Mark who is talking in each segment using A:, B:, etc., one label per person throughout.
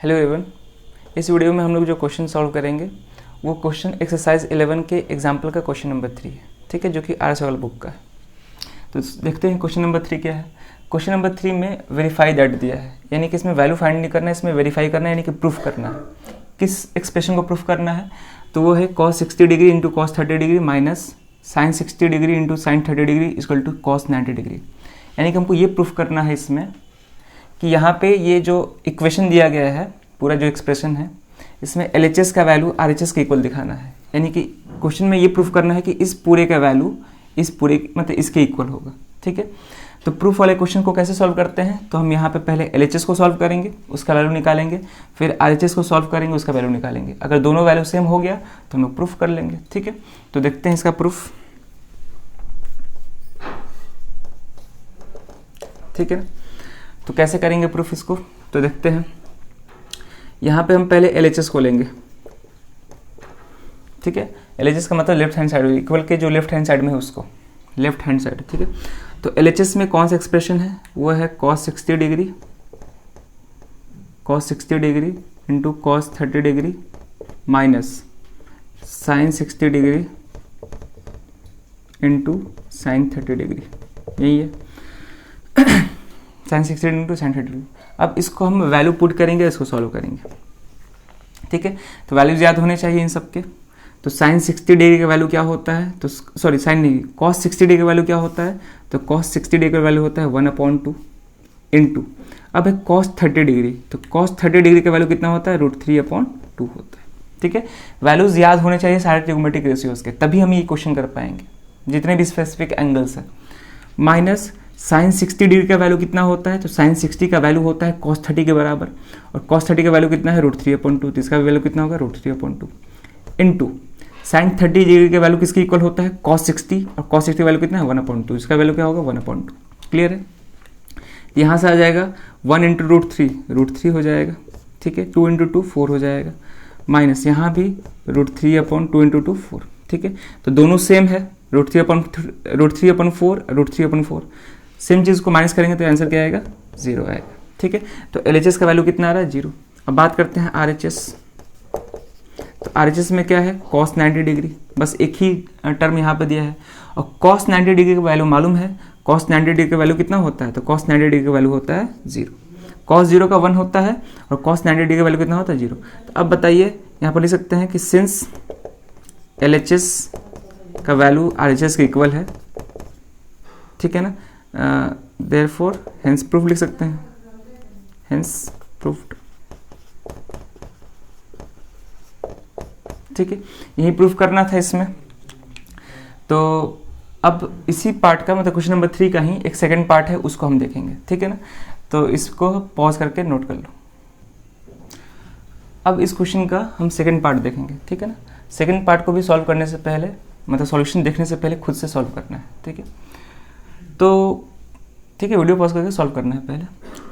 A: Hello everyone, इस video में हम लोग जो क्वेश्चन सॉल्व करेंगे वो क्वेश्चन एक्सरसाइज 11 के एग्जाम्पल का क्वेश्चन नंबर 3 है, ठीक है, जो कि आर वाला बुक का है। तो देखते हैं क्वेश्चन नंबर 3 क्या है। क्वेश्चन नंबर 3 में वेरीफाई दैट दिया है, यानी कि इसमें वैल्यू फाइंड नहीं करना है, इसमें वेरीफाई करना है, यानी कि प्रूफ करना है। किस एक्सप्रेशन को प्रूफ करना है? तो वो है cos 60 degree into cos 30 degree minus sine 60 degree into sine 30 degree equal to cos 90 degree. यानी कि हमको ये प्रूफ करना है इसमें कि यहाँ पे ये जो इक्वेशन दिया गया है, पूरा जो एक्सप्रेशन है, इसमें LHS का वैल्यू RHS के इक्वल दिखाना है। यानी कि क्वेश्चन में ये प्रूफ करना है कि इस पूरे का वैल्यू इस पूरे मतलब इसके इक्वल होगा, ठीक है। तो प्रूफ वाले क्वेश्चन को कैसे सॉल्व करते हैं? तो हम यहाँ पे पहले LHS को सॉल्व करेंगे, उसका वैल्यू निकालेंगे, फिर RHS को सॉल्व करेंगे, उसका वैल्यू निकालेंगे। अगर दोनों वैल्यू सेम हो गया तो हम लोग प्रूफ कर लेंगे, ठीक है। तो देखते हैं इसका प्रूफ, ठीक है ना। तो कैसे करेंगे प्रूफ इसको, तो देखते हैं। यहाँ पे हम पहले LHS को लेंगे, ठीक है। LHS का मतलब लेफ्ट हैंड साइड, इक्वल के जो लेफ्ट हैंड साइड में है उसको, लेफ्ट हैंड साइड, ठीक है। तो LHS में कौन सा एक्सप्रेशन है? वो है cos 60 degree into cos 30 degree minus sine 60 degree into sine 30 degree, यही है साइन 60 इंटू साइन 30 डिग्री। अब इसको हम वैल्यू पुट करेंगे, इसको सॉल्व करेंगे, ठीक है। तो वैल्यूज याद होने चाहिए इन सब के। तो साइन 60 डिग्री का वैल्यू क्या होता है? तो सॉरी साइन नहीं, cos 60 डिग्री का वैल्यू क्या होता है? तो cos 60 डिग्री का वैल्यू होता है 1/2 इंटू, अब है cos 30 डिग्री, तो cos 30 डिग्री का वैल्यू कितना होता है? √3/2 होता है, ठीक है। वैल्यूज याद होने चाहिए सारे ट्रिग्नोमेट्रिक रेशियोज के, तभी हम ये क्वेश्चन कर पाएंगे, जितने भी स्पेसिफिक एंगल्स हैं। माइनस साइन 60 डिग्री का वैल्यू कितना होता है? तो साइन 60 का वैल्यू होता है cos 30 के बराबर, और cos 30 का वैल्यू कितना है? √3/2, तो इसका वैल्यू कितना होगा? √3/2 इंटू साइन 30 डिग्री के वैल्यू किसके इक्वल होता है? cos 60, और cos 60 का वैल्यू कितना है? 1/2, इसका वैल्यू क्या होगा? 1/2। क्लियर है? यहाँ से आ जाएगा 1 इंटू √3 हो जाएगा, ठीक है। 2 इंटू 2 4 हो जाएगा, माइनस यहाँ भी √3/2 इंटू 2 4, ठीक है। तो दोनों सेम है, √3/4 सेम चीज़ को माइनस करेंगे तो आंसर क्या आएगा? 0 आएगा, ठीक है। तो LHS का वैल्यू कितना आ रहा है? 0। अब बात करते हैं RHS। तो RHS में क्या है? cos 90 डिग्री, बस एक ही टर्म यहाँ पे दिया है, और cos 90 डिग्री का वैल्यू मालूम है। cos 90 डिग्री का वैल्यू कितना होता है? तो cos 90 डिग्री का वैल्यू होता है 0। cos 0 का 1 होता है, और cos 90 डिग्री का वैल्यू कितना होता है? 0। तो अब बताइए, यहाँ पर लिख सकते हैं कि सिंस LHS का वैल्यू RHS के इक्वल है, ठीक है ना, देयरफॉर हेंस प्रूफ लिख सकते हैं, हेंस प्रूफ्ड, ठीक है। यही प्रूफ करना था इसमें। तो अब इसी पार्ट का मतलब क्वेश्चन नंबर 3 का ही एक सेकंड पार्ट है, उसको हम देखेंगे, ठीक है ना। तो इसको पॉज करके नोट कर लो। अब इस क्वेश्चन का हम सेकंड पार्ट देखेंगे, ठीक है ना। सेकंड पार्ट को भी सॉल्व करने से पहले, मतलब सॉल्यूशन देखने से पहले खुद से सॉल्व करना है, ठीक है। तो ठीक है, वीडियो पॉज करके सॉल्व करना है पहले।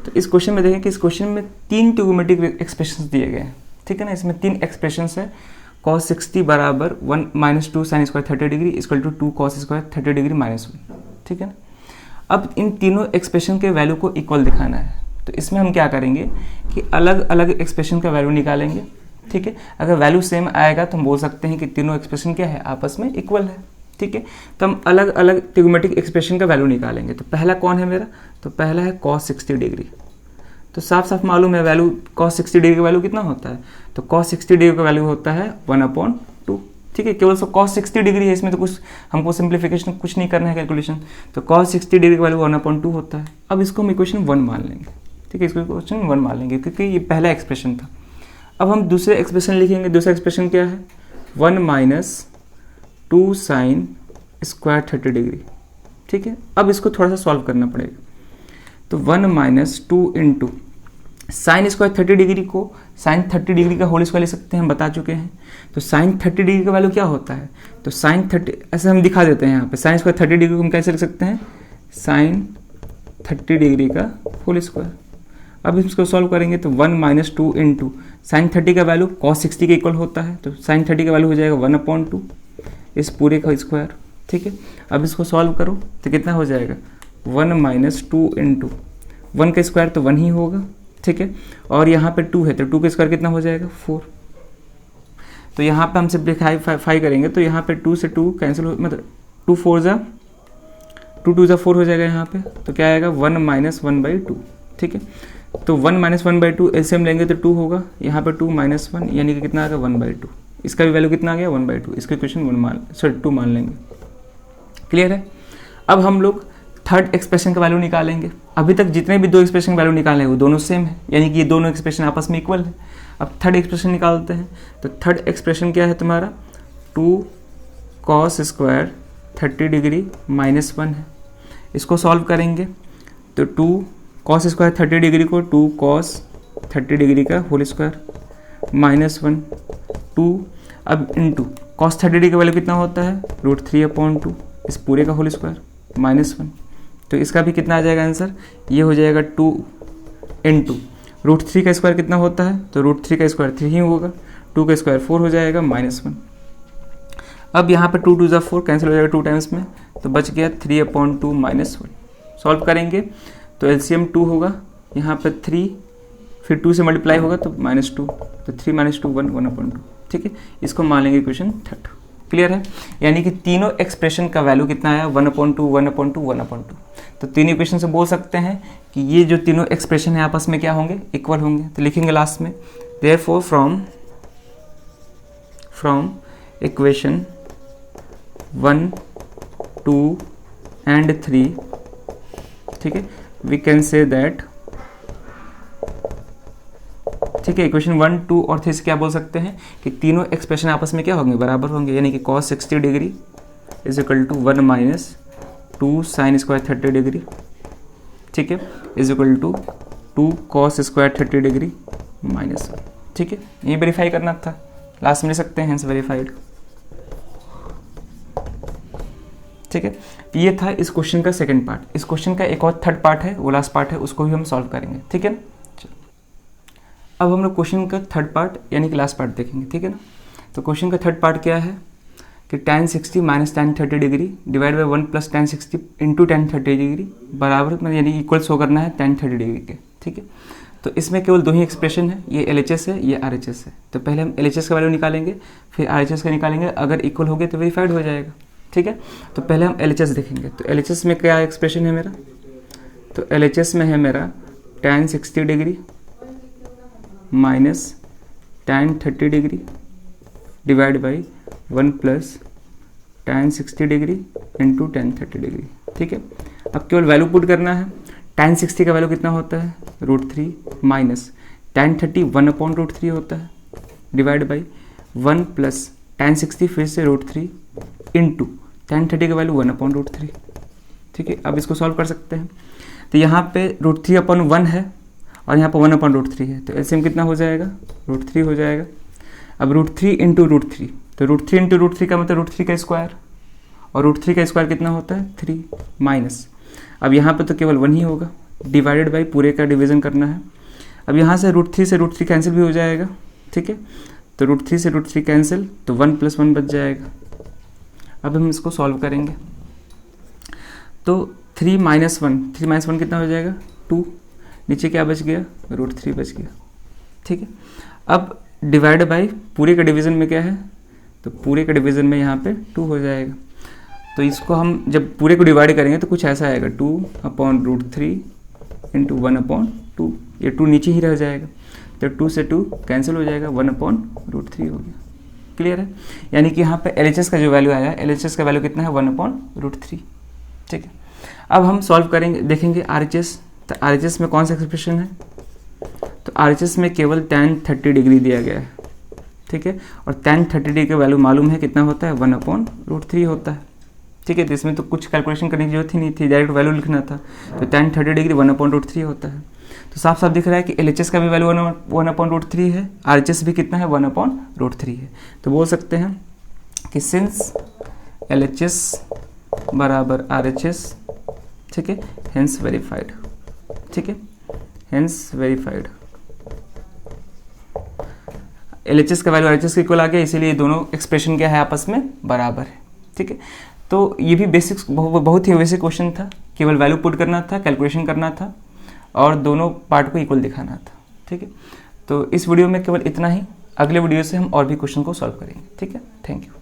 A: तो इस क्वेश्चन में देखें कि इस क्वेश्चन में 3 ट्रिग्नोमेट्रिक एक्सप्रेशंस दिए गए हैं, ठीक है ना। इसमें 3 एक्सप्रेशंस है। cos 60 बराबर 1 - 2 sin square 30 degree equal to 2 cos square 30 degree -1, ठीक है ना। अब इन तीनों एक्सप्रेशन के वैल्यू को इक्वल दिखाना है। तो इसमें हम क्या करेंगे कि अलग अलग एक्सप्रेशन का वैल्यू निकालेंगे, ठीक है। अगर वैल्यू सेम आएगा तो हम बोल सकते हैं कि तीनों एक्सप्रेशन क्या है? आपस में इक्वल है, ठीक है। तो हम अलग अलग ट्रिग्नोमेट्रिक एक्सप्रेशन का वैल्यू निकालेंगे। तो पहला कौन है मेरा? तो पहला है cos 60 डिग्री। तो साफ साफ मालूम है वैल्यू cos 60 डिग्री का वैल्यू कितना होता है? तो cos 60 डिग्री का वैल्यू होता है 1/2, ठीक है। केवल सो cos 60 डिग्री है, इसमें तो कुछ हमको सिंप्लीफिकेशन कुछ नहीं करना है, कैलकुलेशन। तो cos 60 डिग्री का वैल्यू 1/2 होता है। अब इसको हम इक्वेशन 1 मान लेंगे, ठीक है। इसको इक्वेशन 1 मान लेंगे क्योंकि ये पहला एक्सप्रेशन था। अब हम दूसरे एक्सप्रेशन लिखेंगे। दूसरा एक्सप्रेशन क्या है? 1 - 2 sin स्क्वायर 30 डिग्री, ठीक है। अब इसको थोड़ा सा सॉल्व करना पड़ेगा। तो 1 - 2 इंटू साइन स्क्वायर 30 डिग्री को साइन 30 डिग्री का होल स्क्वायर ले सकते हैं, हम बता चुके हैं। तो साइन 30 डिग्री का वैल्यू क्या होता है? तो साइन 30, ऐसे हम दिखा देते हैं यहाँ पे, साइन स्क्वायर 30 डिग्री को हम कैसे लिख सकते हैं? साइन 30 डिग्री का होल स्क्वायर। अब इसको सॉल्व करेंगे तो 1 - 2 इंटू साइन 30 का वैल्यू cos 60 के इक्वल होता है, तो साइन 30 का वैल्यू हो जाएगा 1/2 इस पूरे का स्क्वायर, ठीक है। अब इसको सॉल्व करो तो कितना हो जाएगा? 1 - 2 इंटू 1 का स्क्वायर तो 1 ही होगा, ठीक है, और यहाँ पे 2 है तो 2 का स्क्वायर कितना हो जाएगा 4। तो यहाँ पे हम सिंप्लीफाई करेंगे तो यहाँ पे 2 से 2 कैंसिल हो, मतलब 2 4 जा 2 2 जा 4 हो जाएगा यहाँ पे, तो क्या आएगा 1 माइनस 1/2। ठीक है, तो 1 माइनस 1/2 एलसीएम लेंगे तो 2 होगा, यहाँ पे 2 माइनस 1 यानी कि कितना आ गया 1/2। इसका भी वैल्यू कितना आ गया 1/2, इसका इक्वेशन 2 मान लेंगे। क्लियर है। अब हम लोग थर्ड एक्सप्रेशन का वैल्यू निकालेंगे। अभी तक जितने भी 2 एक्सप्रेशन का वैल्यू निकाले हैं वो दोनों सेम है, यानी कि ये दोनों एक्सप्रेशन आपस में इक्वल है। अब थर्ड एक्सप्रेशन निकालते हैं, तो थर्ड एक्सप्रेशन क्या है तुम्हारा 2 cos स्क्वायर 30 डिग्री -1 है। इसको सॉल्व करेंगे तो 2 cos स्क्वायर 30 डिग्री को 2 cos 30 डिग्री का होल स्क्वायर -1 2, अब इंटू cos 30 डिग्री का वैल्यू कितना होता है √3/2, इस पूरे का होल स्क्वायर -1। तो इसका भी कितना आ जाएगा आंसर, ये हो जाएगा 2 इंटू √3 का स्क्वायर कितना होता है, तो √3 का स्क्वायर 3 ही होगा, 2 का स्क्वायर 4 हो जाएगा -1। अब यहाँ पे 2 2 जा 4 कैंसिल हो जाएगा 2 टाइम्स में, तो बच गया 3/2 -1। सॉल्व करेंगे तो एलसीएम 2 होगा, यहाँ पे 3 फिर 2 से मल्टीप्लाई होगा तो -2, तो 3 - 2 1 1/2। ठीक है, इसको मान लेंगे इक्वेशन थर्ड। क्लियर है, यानी कि तीनों एक्सप्रेशन का वैल्यू कितना आया 1/2 1/2 1/2। तो तीनों इक्वेशन से बोल सकते हैं कि ये जो तीनों एक्सप्रेशन है आपस में क्या होंगे इक्वल होंगे। तो लिखेंगे लास्ट में देयरफॉर फ्रॉम इक्वेशन 1 2 एंड 3, ठीक है, वी कैन से दैट, ठीक है, इक्वेशन 1 2 और 3 से क्या बोल सकते हैं कि तीनों एक्सप्रेशन आपस में क्या होंगे बराबर होंगे, यानी कि cos 60 degree is equal to 1 minus 2 sine square 30 degree, ठीक है, is equal to 2 cos square 30 degree -1। ठीक है, ये वेरीफाई करना था, लास्ट में ले सकते हैं, हेंस वेरीफाइड। ठीक है, ये था इस क्वेश्चन का सेकंड पार्ट। इस क्वेश्चन का एक और थर्ड पार्ट है, वो लास्ट पार्ट है, उसको भी हम सॉल्व करेंगे। ठीक है ना, अब हम लोग क्वेश्चन का थर्ड पार्ट यानी कि लास्ट पार्ट देखेंगे। ठीक है ना, तो क्वेश्चन का थर्ड पार्ट क्या है कि tan 60 minus tan 30 degree divide by 1 plus tan 60 into tan 30 degree बराबर मतलब यानी इक्वल शो करना है tan 30 डिग्री के। ठीक है, तो इसमें केवल 2 ही एक्सप्रेशन है, ये LHS है, ये RHS है। तो पहले हम LHS का वैल्यू निकालेंगे, फिर RHS का निकालेंगे, अगर इक्वल हो गए तो वेरीफाइड हो जाएगा। ठीक है, तो पहले हम LHS देखेंगे। तो LHS में क्या एक्सप्रेशन है मेरा, तो LHS में है मेरा tan 60 degree minus tan 30 degree divide by 1 plus tan 60 degree into tan 30 degree. ठीक है, अब केवल वैल्यू पुट करना है। tan 60 का वैल्यू कितना होता है √3 माइनस tan 30 1/√3 होता है डिवाइड बाई 1 प्लस tan 60 फिर से √3 इंटू tan 30 का वैल्यू 1/√3। ठीक है, अब इसको सॉल्व कर सकते हैं। तो यहाँ पे √3/1 है और यहाँ पर 1/√3 है, तो एलसीएम कितना हो जाएगा √3 हो जाएगा। अब √3 इंटू √3, तो √3 इंटू √3 का मतलब √3 का स्क्वायर, और √3 का स्क्वायर कितना होता है 3 माइनस, अब यहाँ पे तो केवल 1 ही होगा, डिवाइडेड बाई पूरे का डिवीजन करना है। अब यहाँ से √3 से √3 कैंसिल भी हो जाएगा। ठीक है, तो √3 से √3 कैंसिल, तो 1 + 1 बच जाएगा। अब हम इसको सॉल्व करेंगे तो 3 - 1 कितना हो जाएगा 2, नीचे क्या बच गया √3 बच गया। ठीक है, अब डिवाइड बाई पूरे का डिवीज़न में क्या है, तो पूरे का डिवीज़न में यहाँ पे 2 हो जाएगा। तो इसको हम जब पूरे को डिवाइड करेंगे तो कुछ ऐसा आएगा 2/√3 इंटू 1/2, ये 2 नीचे ही रह जाएगा, तो 2 से 2 कैंसिल हो जाएगा, 1/√3 हो गया। क्लियर है, यानी कि यहाँ पे LHS का जो वैल्यू आया है, LHS का वैल्यू कितना है 1/√3। ठीक है, अब हम सॉल्व करेंगे, देखेंगे RHS। तो RHS में कौन सा एक्सप्रेशन है, तो RHS में केवल tan 30 डिग्री दिया गया है। ठीक है, और tan 30 डिग्री का वैल्यू मालूम है कितना होता है 1/√3 होता है। ठीक है, तो इसमें तो कुछ कैलकुलेशन करने की जरूरत ही नहीं थी, डायरेक्ट वैल्यू लिखना था। तो tan 30 डिग्री 1/√3 होता है। तो साफ साफ दिख रहा है कि LHS का भी वैल्यू 1/√3 है, RHS भी कितना है 1/√3 है। तो बोल सकते हैं कि सिंस LHS बराबर RHS, ठीक है, हेंस वेरीफाइड। ठीक है, हेंस वेरीफाइड। LHS का वैल्यू RHS के इक्वल आ गया, इसीलिए दोनों एक्सप्रेशन क्या है आपस में बराबर है। ठीक है, तो ये भी बेसिक्स बहुत ही बेसिक क्वेश्चन था, केवल वैल्यू पुट करना था, कैलकुलेशन करना था और दोनों पार्ट को इक्वल दिखाना था। ठीक है। तो इस वीडियो में केवल इतना ही, अगले वीडियो से हम और भी क्वेश्चन को सॉल्व करेंगे। ठीक है, थैंक यू।